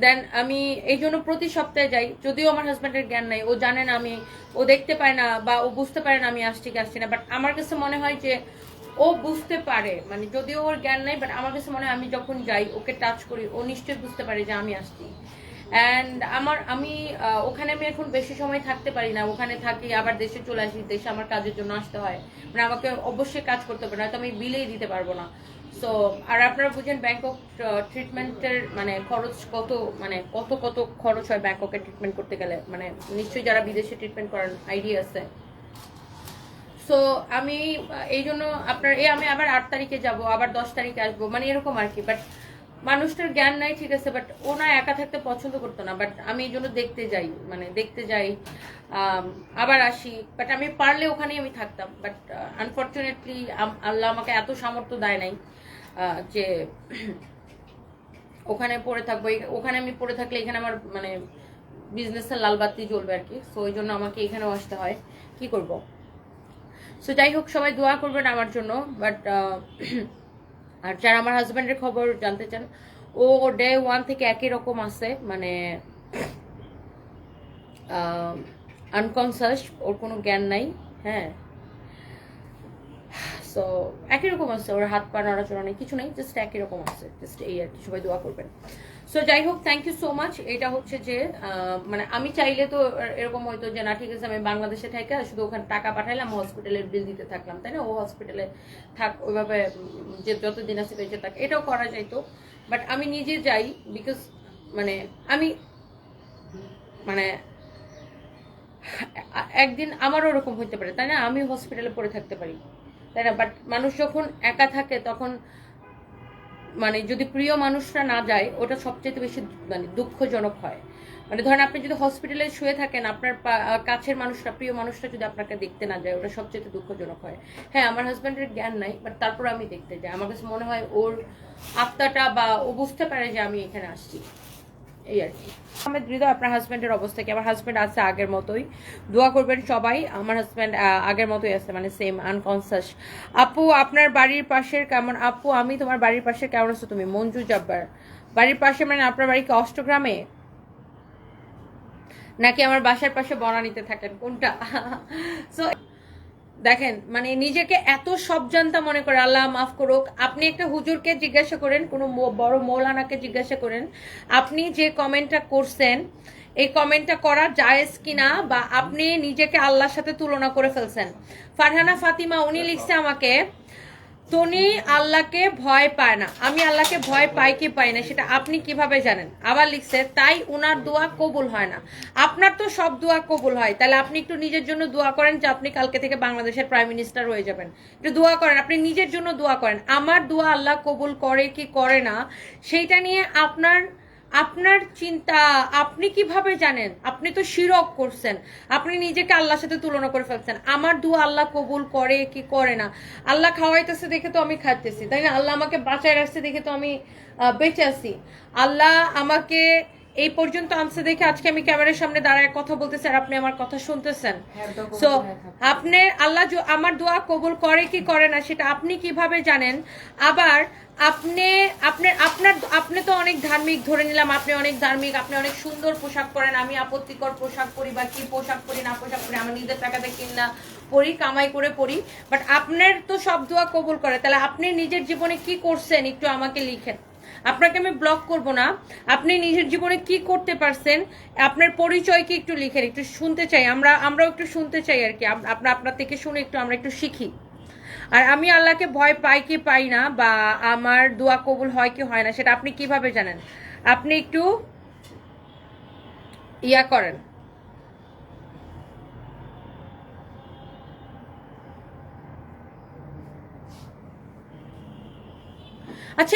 দেন আমি এই জন্য প্রতি সপ্তাহে যাই, যদিও আমার হাজব্যান্ডের জ্ঞান নাই, ও জানে না আমি, ও দেখতে পায় না বা ও বুঝতে পারে না আমি আসছি কি আসছি না, বাট আমার কাছে মনে হয় যে ও বুঝতে পারে, মানে যদিও ওর জ্ঞান নাই, বাট আমার কাছে মনে হয় আমি যখন যাই ওকে টাচ করি ও নিশ্চয়ই বুঝতে পারে যে আমি আসছি। অ্যান্ড আমি ওখানে আমি এখন বেশি সময় থাকতে পারি না, ওখানে থাকি আবার দেশে চলে আসি, দেশে আমার কাজের জন্য আসতে হয়, মানে আমাকে অবশ্যই কাজ করতে হবে, নয়তো আমি বিলেই দিতে পারবো না। সো আর আপনারা বুঝেন ব্যাংকক ট্রিটমেন্টের মানে খরচ কত, মানে কত কত খরচ হয় ব্যাংককে ট্রিটমেন্ট করতে গেলে, মানে নিশ্চয়ই যারা বিদেশে ট্রিটমেন্ট করেন আইডিয়া আছে। সো আমি এই জন্য আমি আবার 8 তারিখে যাব, আবার 10 তারিখে আসবো, মানে এরকম আর কি। বাট মানুষটার জ্ঞান নাই, ঠিক আছে, বাট ও না একা থাকতে পছন্দ করতো না, বাট আমি এই জন্য দেখতে যাই, মানে দেখতে যাই, আবার আসি। বাট আমি পারলে ওখানেই আমি থাকতাম, বাট আনফর্চুনেটলি আল্লাহ আমাকে এত সামর্থ্য দেয় নাই যে ওখানে পড়ে থাকবো। ওখানে আমি পড়ে থাকলে এখানে আমার মানে বিজনেসের লাল বাতি জ্বলবে আর কি। সো ওই জন্য আমাকে এখানেও আসতে হয়, কি করব। সো যাই হোক, সবাই দোয়া করবেন আমার জন্য। বাট আর যারা আমার হাজব্যান্ডের খবর জানতে চান, ও ডে 1 থেকে একই রকম আছে, মানে আনকনসাস, ওর কোনো জ্ঞান নাই। হ্যাঁ, সো একই রকম আছে, ওর হাত পা নড়াচড়া নেই, কিছু নেই, জাস্ট একই রকম আছে, জাস্ট এই আর কি। সবাই দোয়া করবেন। সো যাই হোক, থ্যাংক ইউ সো মাচ। এটা হচ্ছে যে মানে আমি চাইলে তো এরকম হয়তো যে না ঠিক আছে আমি বাংলাদেশে থেকে শুধু ওখানে টাকা পাঠাইলাম, হসপিটালের বিল দিতে থাকলাম, তাই না, ও হসপিটালে থাক ওইভাবে, যে যতদিন আছে বেঁচে থাক, এটাও করা যাইতো। বাট আমি নিজে যাই বিকজ মানে আমি মানে একদিন আমারও ওরকম হইতে পারে, তাই না, আমি হসপিটালে পড়ে থাকতে পারি, তাই না। বাট মানুষ যখন একা থাকে তখন মানে যদি প্রিয় মানুষরা না যায় ওটা সবচেয়ে বেশি মানে দুঃখজনক হয়। মানে ধরেন আপনি যদি হসপিটালে শুয়ে থাকেন, আপনার কাছের মানুষরা, প্রিয় মানুষরা যদি আপনাকে দেখতে না যায়, ওটা সবচেয়ে দুঃখজনক হয়। হ্যাঁ, আমার হাজব্যান্ডের জ্ঞান নাই, বাট তারপর আমি দেখতে যাই, আমার কাছে মনে হয় ওর আত্মাটা বা ও বুঝতে পারে যে আমি এখানে আসছি, এই আর কি। আমার হৃদয়, আপনার হাজব্যান্ডের অবস্থা কি? আমার হাজব্যান্ড আছে আগের মতোই, দোয়া করবেন সবাই। আমার হাজব্যান্ড আগের মতোই আছে, মানে সেম আনকনসাস। আপু আপনার বাড়ির পাশের কেমন? আপু আমি তোমার বাড়ির পাশে কেমন আছো তুমি? মঞ্জু জব্বার বাড়ির পাশে, মানে আপনার বাড়ি কি অষ্টগ্রামে নাকি আমার বাসার পাশে বনানীতে থাকেন, কোনটা? সো দেখেন, মানে নিজেকে এত সব জানতা মনে করে, আল্লাহ মাফ করুক। আপনি একটা হুজুরকে জিজ্ঞাসা করেন, কোনো বড় মৌলানাকে জিজ্ঞাসা করেন, আপনি যে কমেন্টটা করছেন এই কমেন্টটা করা জায়েজ কিনা, বা আপনি নিজেকে আল্লাহর সাথে তুলনা করে ফেলছেন। ফারহানা ফাতিমা উনি লিখছে আমাকে, টনি আল্লাহকে ভয় পায় না। আমি আল্লাহকে ভয় পাই কি পাই না সেটা আপনি কিভাবে জানেন? আবার লিখছে, তাই উনার দোয়া কবুল হয় না। আপনার তো সব দোয়া কবুল হয়, তাহলে আপনি একটু নিজের জন্য দোয়া করেন যে আপনি কালকে থেকে বাংলাদেশের প্রাইম মিনিস্টার হয়ে যাবেন। একটু দোয়া করেন, আপনি নিজের জন্য দোয়া করেন। আমার দোয়া আল্লাহ কবুল করে কি করে না সেইটা নিয়ে আপনার আপনার চিন্তা, আপনি কিভাবে জানেন? আপনি তো শিরক করছেন, আপনি নিজেকে আল্লাহর সাথে তুলনা করে ফেলছেন। আমার দোয়া আল্লাহ কবুল করে কি করে না, আল্লাহ খাওয়াইতেছে দেখে তো আমি খাইতেছি, তাই না, আল্লাহ আমাকে বাঁচায় রাখছে দেখে তো আমি বেঁচে আছি, আল্লাহ আমাকে এই পর্যন্ত আনছে দেখে আজকে আমি ক্যামেরার সামনে দাঁড়ায় কথা বলতেছি আর আপনি আমার কথা শুনতেছেন। সো আপনি আল্লাহ আমার দোয়া কবুল করে কি করে না সেটা আপনি কিভাবে জানেন? আবার আপনি আপনার আপনার আপনি তো অনেক ধার্মিক, ধরে নিলাম আপনি অনেক ধার্মিক, আপনি অনেক সুন্দর পোশাক পরেন, আমি আপত্তিকর পোশাক পরি বা কি পোশাক পরি না পোশাক পরি, আমার নিজের টাকাতে কিনা পরি, কামাই করে পরি, বাট আপনার তো সব দোয়া কবুল করে, তাহলে আপনি নিজের জীবনে কি করছেন একটু আমাকে লিখেন। আপনাকে আমি ব্লক করব না, আপনি নিজের জীবনে কি করতে পারছেন, আপনার পরিচয় কি একটু লিখেন, একটু শুনতে চাই, আমরাও একটু শুনতে চাই আর কি। আপনার থেকে শুনে একটু আমরা একটু শিখি। আর আমি আল্লাহকে ভয় পাই কি পাই না, বা আমার দোয়া কবুল হয় কি হয় না সেটা আপনি কিভাবে জানেন? আপনি একটু ইয়া করেন। আচ্ছা,